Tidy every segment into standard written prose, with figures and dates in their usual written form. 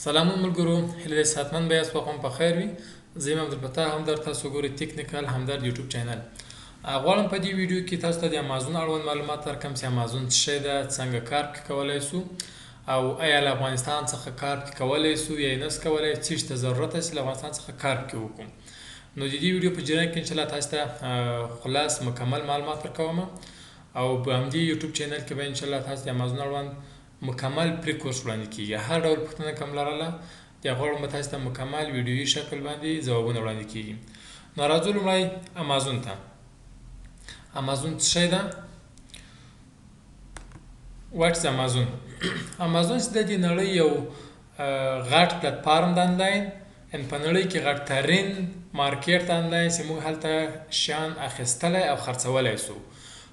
سلامون ملګرو، هیله ده صحتمند به یاست. وخت مو په خیر وي. زه یم عبدالفتاح همدرد، تاسو ګورئ ټیکنیکل همدرد یوټیوب چینل. غواړم په دې ویډیو کې تاسو ته د امازون اړوند معلومات درکړم چې امازون څه شی ده، څنګه کار پکې کولی سو، او آیا له افغانستان څخه کار پکې کولی سو یا یې نس کولی، څه شي ته ضرورت هست چې له افغانستان څخه کار پکې وکړو. نو د دې ویډیو په جریان کې انشاءالله تاسو ته خلاص مکمل معلومات درکوم، او په همدې یوټیوب چینل کې به انشاءالله تاسو د امازون اړوند مکمل پری کورس وړاندې کیږي. هر ډول پوښتنه کوم لرله د هغه اړوند به تاسو ته مکمل ویډیویي شکل باندې ځوابونه وړاندې کیږي. نو راځو لومړی امازون ته. امازون څه شی ده؟ واټ از امازون؟ امازون چې د دې نړۍ یو غټ پلیټفارم د آنلاین، په نړۍ کې غټ ترین مارکیټ آنلاین چې موږ هلته شیان اخیستلی او خرڅولی سو.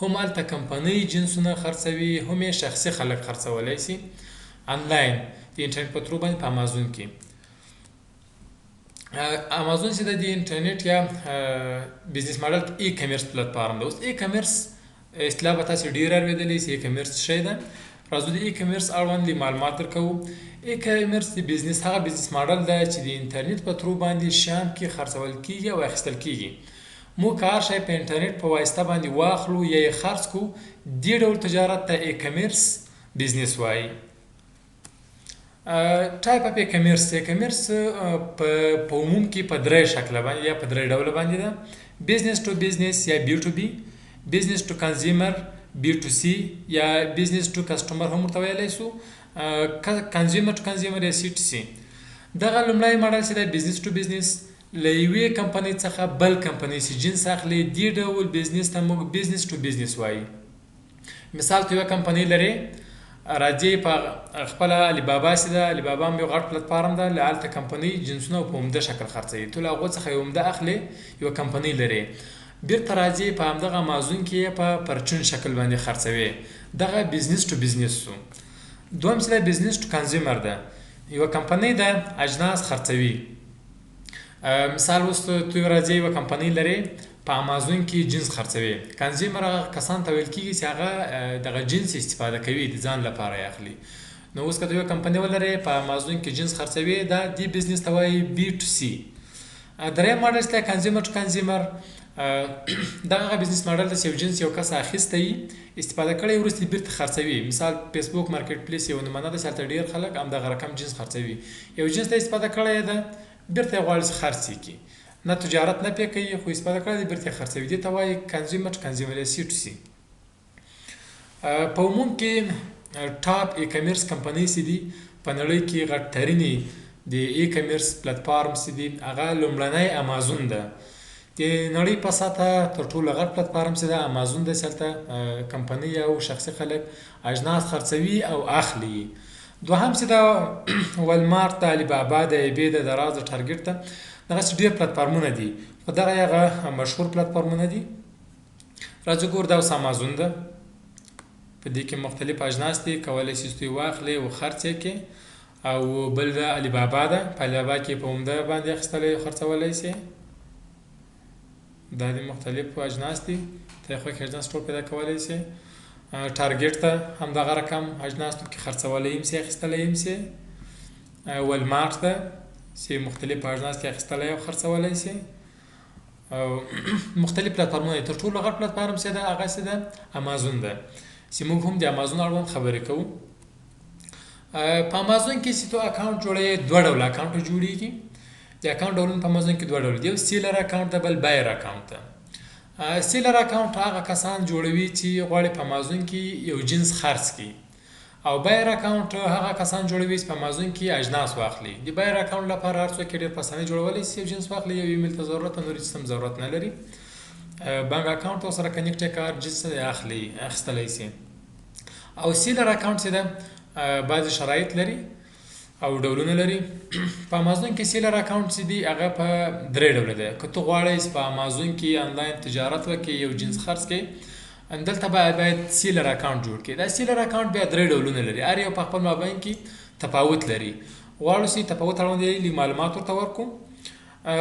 هم هلته کمپنۍ جنسونه خرڅوي، هم یې شخصي خلک خرڅولی سي آنلاین د انټرنیټ په ترو باندې په امازون کې. امازون چې د انټرنیټ یا بزنس ماډل ای کامرس پلیټفارم ده. اوس ای کامرس اصطلاح به تاسو ډیر اورېدلی سي. ای کامرس څه شی ده؟ راځو د ای کامرس اړوند معلومات درکوو. ای کامرس د بزنس هغه بزنس ماډل ده چې د انټرنیټ په ترو باندې شیان کې خرڅول کیږي او اخیستل کیږي. موږ که هر شی په انټرنیټ په واسطه باندې واخلو یا یې خرڅ کړو، دې ډول تجارت ته ای کامرس بزنس وایي. ټایپ اف ای کامرس. ای کامرس په عموم کې په درې شکله باندې یا په درې ډوله باندې ده: بزنس ټو بزنس یا بی ټو بی، بزنس ټو کنزیومر بی ټو سی، یا بزنس ټو کسټمر هم ورته ویلی سو، کنزیومر ټو کنزیومر یا سی ټو سی. دغه لومړی ماډل چې دی بزنس ټو بزنس، له یوې کمپنۍ څخه بل کمپنۍ چې جنس اخلي، دې ډول بزنس ته موږ بزنس ټو بزنس وایي. مثال ته یوه کمپنۍ لري، راځي په خپله الي بابا چې ده، الي بابا هم یو غټ پلیټفارم ده، له هلته کمپنۍ جنسونه په عمده شکل خرڅوي. ته له هغو څخه یو عمده اخلي، یوه کمپنۍ لري، بیرته راځي په همدغه امازون کې یې په پرچون شکل باندې خرڅوي. دغه بزنس ټو بزنس سو. دویم چې دی بزنس ټو کنزیومر ده. یوه کمپنۍ ده اجناس خرڅوي. مثال اوس ته راځي یوه کمپنۍ لري په امازون کې جنس خرڅوي. کنزیومر هغه کسان ته ویل کېږي چې هغه دغه جنس استفاده کوي، د ځان لپاره یې اخلي. نو اوس که ته یوه کمپنۍ ولرې په امازون کې جنس خرڅوي، دا دې بزنس ته وایي بی ټو سی. دریم ماډل چې دی کنزیومر ټو کنزیومر. دا هغه بزنس ماډل ده چې یو جنس یو کس اخیستی، استفاده کړی، وروسته بیرته خرڅوي. مثال فیسبوک مارکیټ پلیس یو نمونه ده چې هلته ډېر خلک همدغه رقم جنس خرڅوي. یو جنس ته استفاده کړی ده، بیرته یې غواړي چې خرڅ یې کړي. نه تجارت نه پرې کوي، خو استفاده کړی دی، بیرته یې خرڅوي. دې ته وایي کنزیومر ټو کنزیومر یا سی ټو سی. په عموم کې ټاپ ای کامرس کمپنۍ چې دي په نړۍ کې غټ ترینې د ای کامرس پلیټفارم چې دي، هغه لومړنی امازون ده. د نړۍ په سطحه تر ټولو غټ پلیټفارم چې ده امازون ده، چې هلته کمپنۍ او شخصي خلک اجناس خرڅوي او اخلي. دوهم چې ده ولمارت ده، الي بابا ده، ایبی ده، دراز ده، ټارګټ ده. دغسې ډېر پلیټفارمونه دي، خو دغه هغه مشهور پلیټفارمونه دي. راځو ګورو دا اوس امازون ده. په دې کې مختلف اجناس دي، کولی شئ چې واخلئ او خرڅ یې کړئ. او بل ده الي بابا ده. په الي بابا کې په عمده باندې اخیستلی خرڅولی شئ. دا د مختلفو اجناس دي، ته یې خوښ اجناس ټول پیدا کولی شئ. ټارګټ ته همدغه رقم اجناس کې خرڅولی هم شئ، اخیستلی هم شئ. ولمارت ده چې مختلف اجناس کې اخیستلی او خرڅولی شئ. او مختلف پلیټفارمونه دي. تر ټولو غټ پلیټفارم چې ده هغه چې ده امازون ده، چې موږ هم د امازون اړوند خبرې کوو. په امازون کې چې تو اکاونټ جوړوې، دوه ډوله اکاونټ جوړېږي. د اکاونټ ډولونه په امازون کې دوه ډوله دي. یو سیلر اکاونټ ده، بل بایر اکاونټ ده. سیلر اکاونټ هغه کسان جوړوي چې غواړي په امازون کې یو جنس خرڅ کړي، او بایر اکاونټ هغه کسان جوړوي چې په امازون کې اجناس واخلي. د بایر اکاونټ لپاره هر څوک ډېر په اسانۍ جوړولی شي، یو جنس واخلي، یو ایمیل ته ضرورت نه لري، هېڅ هم ضرورت نه لري. بانک اکاونټ ورسره کنیکټ یې کړه، هر جنس اخلي، اخیستلی شي. او سیلر اکاونټ چې ده بعضې شرایط لري او ډولونه لري. په امازون کې سیلر اکاونټ چې دی هغه په درې ډوله ده. که ته غواړې چې په امازون کې آنلاین تجارت وکړې، یو جنس خرڅ کړې، دلته باید سیلر اکاونټ جوړ کړې. دا سیلر اکاونټ بیا درې ډولونه لري، هر یو په خپل مابین کې تفاوت لري. غواړو چې تفاوت اړوند یې لږ معلومات ورته ورکړو.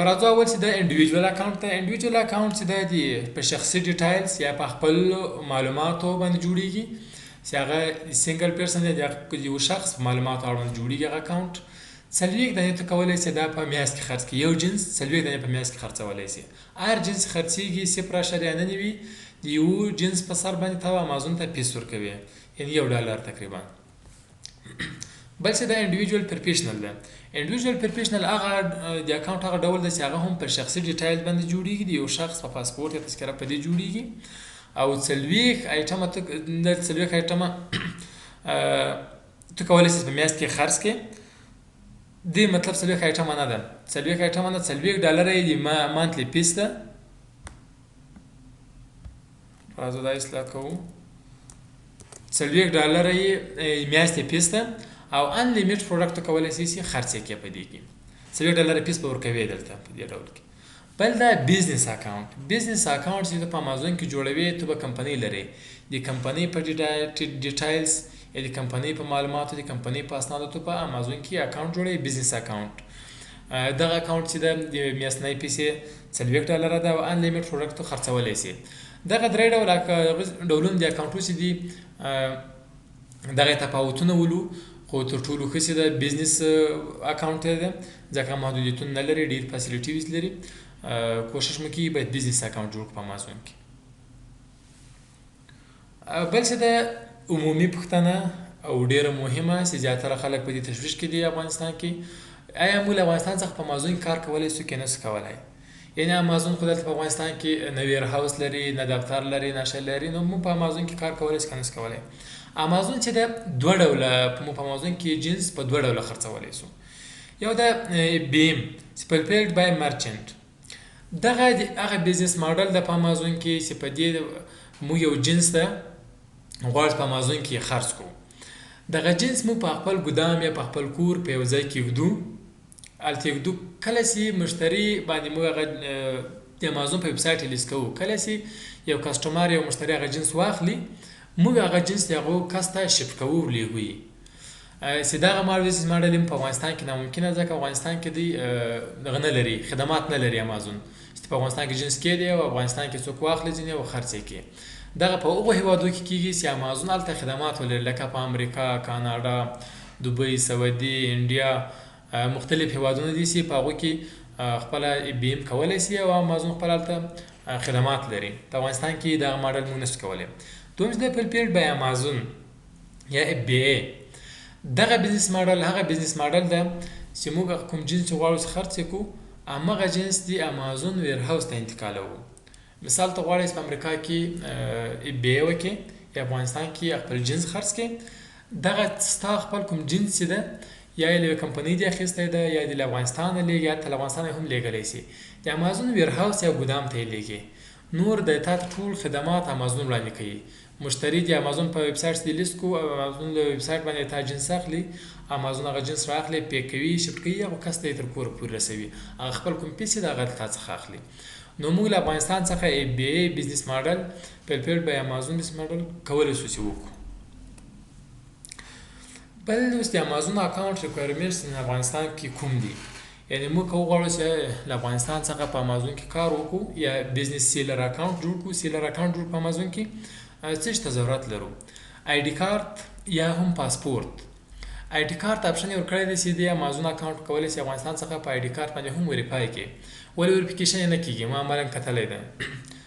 راځو اول چې د انډیویجوال اکاونټ ته. انډیویجوال اکاونټ چې دی په شخصي ډیټایلز یا په خپل معلوماتو باندې جوړېږي، چې هغه سنګل پرسن دی، د یو شخص معلوماتو اړوند جوړېږي هغه اکاونټ. څلوېښت دانې ته کولی شي دا په میاشت کې خرڅ کړي، یو جنس څلوېښت دانې په میاشت کې خرڅولی شي. هر جنس خرڅېږي 0.9 وي، د یو جنس په سر باندې ته امازون ته پیس ورکوي، یعنې $1 تقریبا. بل څه د انډیویجوال پروفیشنل ده. انډیویجوال پروفیشنل هغه د اکاونټ هغه ډول ده چې هغه هم پر شخصي ډیټایل باندې جوړیږي، د یو شخص په پاسپورت یا تذکره په دې جوړیږي، او 40 ایټمه د 40 ایټمه ته کولی شي په میاشت کې خرڅ کړې. دې مطلب 40 ایټمه نه ده، 40 ایټمه نه $40 یې د مانتلی پیس ده. راځو دا اصلاح کوو. $40 یې میاشتې پیس ده، او انلیمیټ پروډکټ ته کولی شي خرڅ یې کړي په دې کې. $40 پیس به ورکوي دلته په دې ډول کې. بل دا بیزنس اکاونټ. بیزنس اکاونټ چې په امازون کې جوړوي، ته به کمپنۍ لري، د کمپنۍ په ډیټایلز یا د کمپنۍ په معلوماتو، د کمپنۍ په اسنادو ته په امازون کې اکاونټ جوړوي، بیزنس اکاونټ. دغه اکاونټ چې د میاشتنۍ پیسې $40 ده، او انلیمیټ پروډکټ ته خرڅولی شي. دغه درې ډولونه د اکاونټو چې دي، دغه تفاوتونه ولو، خو تر ټولو ښه چې د بیزنس اکاونټ ده، ځکه محدودیتونه نه لري، ډېر فیسیلیټیز لري. کوشش مو کوي باید بیزنس اکاونټ جوړ کړو په امازون کې. بل څه د عمومي پوښتنه او ډېره مهمه چې زیاتره خلک په دې تشویش کې دي افغانستان کې، آیا موږ له افغانستان څخه په امازون کې کار کولی شو که نه شو کولی؟ یعنې امازون خو دلته په افغانستان کې نه ویر هاوس لري، نه دفتر لري، نه شی لري، نو موږ په امازون کې کار کولی شو که نه شو کولی؟ امازون چې ده دوه ډوله، موږ په امازون کې جنس په دوه ډوله خرڅولی شو. یو د بیم چې فولفیلډ بای مرچنټ، دغه هغه بیزنس ماډل ده په امازون کې چې په دې موږ یو جنس ده غواړو په امازون کې خرڅ کړو. دغه جنس موږ په خپل ګدام یا په خپل کور په یو ځای کې ږدو، هلته یې ږدو. کله چې مشتري باندې موږ هغه د امازون په ویب سایټ لیست کوو، کله چې یو کسټمر یو مشتري هغه جنس واخلي، موږ هغه جنس د هغو کس ته شپ کوو، ورلیږو. چې دغه بیزنس ماډل په افغانستان کې ناممکنه، ځکه افغانستان کې دی دغه نه لري، خدمات نه لري امازون چې په افغانستان کې جنس کېدی او افغانستان کې څوک واخلي ځینې او خرڅ یې کړي. دغه په هغو هېوادو کې کېږي چې امازون هلته خدمات ولري، لکه په امریکا، کاناډا، دوبۍ، سعودي، انډیا، مختلف هېوادونه دي چې په هغو کې خپله بیم کولی شي، او امازون خپل هلته خدمات لري. په افغانستان کې دغه ماډل موږ نشو کولی. دویم چې د فولفیلډ بای امازون یا FBA، دغه بیزنس ماډل هغه بیزنس ماډل ده چې موږ کوم جنس غواړو چې خرڅ یې کړو، همغه جنس د امازون ویر هاوس ته انتقالوو. مثال ته غواړئ چې په امریکا کې FBA وکړې یا افغانستان کې خپل جنس خرڅ کړې، دغه ستا خپل کوم جنس چې ده، یا یې له کمپنۍ دې اخیستی ده، یا دې له افغانستانه لېږي، یا ته له افغانستانه هم لېږلی شي، د امازون ویر هاوس یا ګدام ته یې لېږي. نور د تا ټول خدمات امازون وړاندې کوي. مشتری د امازون په ویب سایټ کې لیست کو، او امازون له ویب سایټ باندې تا جنس اخلي، امازون هغه جنس راخلي، پیک کوي، شپ کوي، هغه کس ته یې تر کوره پورې رسوي، هغه خپل کوم پیسې د هغه تا څخه اخلي. نو موږ له افغانستان څخه FBA بیزنس ماډل، فولفیلډ بای امازون بیزنس ماډل کولی شو چې وکړو. بل اوس د امازون اکاونټ ریکوایرمنټس په افغانستان کې کوم دي؟ یعنې موږ که وغواړو چې له افغانستان څخه په امازون کې کار وکړو، یا بیزنس سیلر اکاونټ جوړ کړو، سیلر اکاونټ جوړ په امازون کې، څه شي ته ضرورت لرو؟ آی ډي کارت یا هم پاسپورت. آی ډي کارت اپشن یې ورکړی دی چې د امازون اکاونټ کولی شي افغانستان څخه په آی ډي کارت باندې هم ویریفای کړي. ولې ویریفیکیشن یې نه کېږي؟ ما عملاً کتلی دی،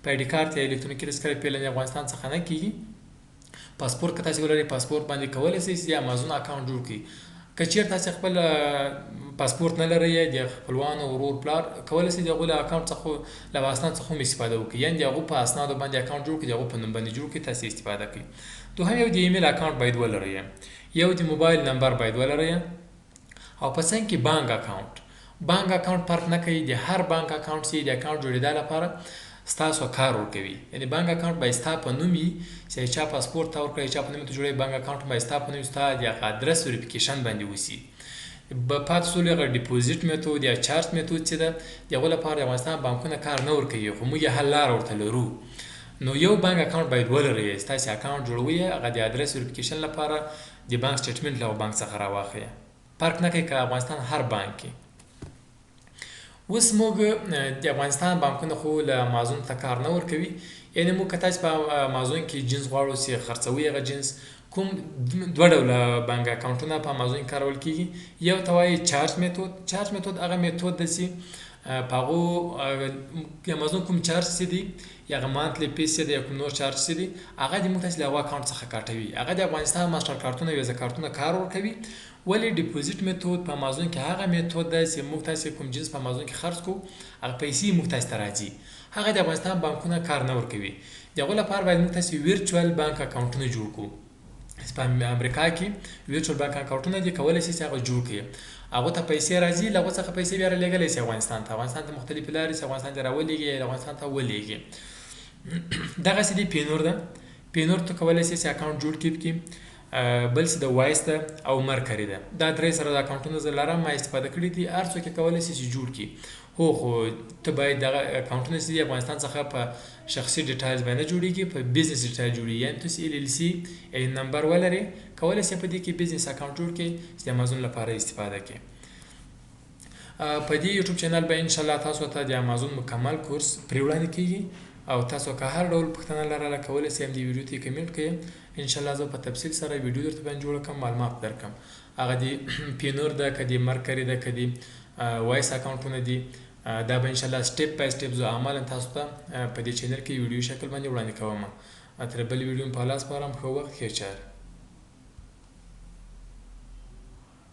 په آی ډي کارت یا الکترونیکي تذکره پیلن افغانستان څخه نه کېږي. پاسپورت که تاسې ولرئ، پاسپورت باندې کولی شئ چې د امازون اکاونټ جوړ کړئ. که چېرته تاسې خپل پاسپورت نه لرئ، یا د خپلوانو ورور پلار، کولی شئ د هغوی له اکاونټ څخه، له اسناد څخه هم استفاده وکړئ، یعنې د هغو په اسنادو باندې اکاونټ جوړ کړئ، د هغو په نوم باندې جوړ کړئ، تاسې استفاده کړئ. دوهم یو د ایمیل اکاونټ باید ولرئ، یو د موبایل نمبر باید ولرئ، او په څنګ کې بانک اکاونټ. بانک اکاونټ فرق نه کوي، د هر بانک اکاونټ چې د اکاونټ جوړېدا لپاره ستاسو کار ورکوي. یعنې بانک اکاونټ باید ستا په نوم وي، چې چا پاسپورت ته ورکړی، چا په نوم ته جوړوي، بانک اکاونټ باید ستا په نوم، ستا د ادرس ویریفیکیشن باندې وشي. پاتې شولو هغه ډیپوزیټ میتود یا چارج میتود چې ده، د هغو لپاره د افغانستان بانکونه کار نه ورکوي، خو موږ یې حل لاره ورته لرو. نو یو بانک اکاونټ باید ولرئ، ستاسې اکاونټ جوړوئ، هغه د ادرس ویریفیکیشن لپاره د بانک سټیټمنټ له بانک څخه راواخلئ. فرق نه کوي که افغانستان هر بانک کې. اوس موږ د افغانستان بانکونه خو له امازون ته کار نه ورکوي، یعنې موږ که تاسې په امازون کې جنس غواړو چې خرڅوئ هغه جنس، کوم دوه ډوله بانک اکاونټونه په امازون کارول کیږي. یو ته وایي چارج میتود. چارج میتود هغه میتود دی چې په هغو امازون کوم چارج چې دي یا هغه مانتلی پیس دی یا کوم نور چارج چې دي هغه د موږ تاسې له هغه اکاونټ څخه کاټوي. هغه د افغانستان ماسټر کارتونه ویزا کارتونه کار ورکوي. ولی ډیپوزیټ میتود په امازون کې هغه میتود دی چې موږ تاسې کوم جنس په امازون کې خرڅ کوو هغه پیسې موږ تاسې ته راځي. هغه د افغانستان بانکونه کار نه ورکوي. د هغو لپاره باید موږ تاسې ویرچوال بانک اکاونټونه جوړ کړو. په امریکا کې ویرچوال بانک اکاونټونه دي کولی شي چې هغه جوړ کړي. هغه ته پیسې راځي، له هغو څخه پیسې بیا رالیږلی شي افغانستان ته. افغانستان ته مختلفې لارې چې افغانستان ته راولېږي یا افغانستان ته ولېږي. دغسې دی پینور ده. پینور ته کولی شي چې اکاونټ جوړ کړي. بل څه د وایس ده او مرکري ده. دا درې سره د اکاونټونه زه لرم، ما استفاده کړي دي. هر څوک یې کولی شي چې جوړ کړي. هو خو ته باید دغه اکاونټونه چې دي افغانستان څخه په شخصي ډیټایلز باندې نه جوړېږي، په بزنس ډیټایل جوړېږي. یعنې تاسې LLC نمبر ولرئ، کولی شئ په دې کې بزنس اکاونټ جوړ کړئ چې د امازون لپاره استفاده کړئ. په دې یوټیوب چینل به انشاءالله تاسو ته د امازون مکمل کورس پرې وړاندې کیږي او تاسو که هر ډول پوښتنه لرله کولی شئ دې ویډیو ته کمنټ کړئ. انشاءالله زه په تفصیل سره ویډیو درته باندې جوړه کړم، معلومات درکړم. هغه د پینور ده، که د مرکري ده، که د وایس اکاونټونه دي، دا به انشاءالله سټیپ بای سټیپ زه عملا تاسو ته په دې چینل کې ویډیو شکل باندې وړاندې کوم. تر بل ویډیو په لاس سپارم. ښه وخت، ښه چاره.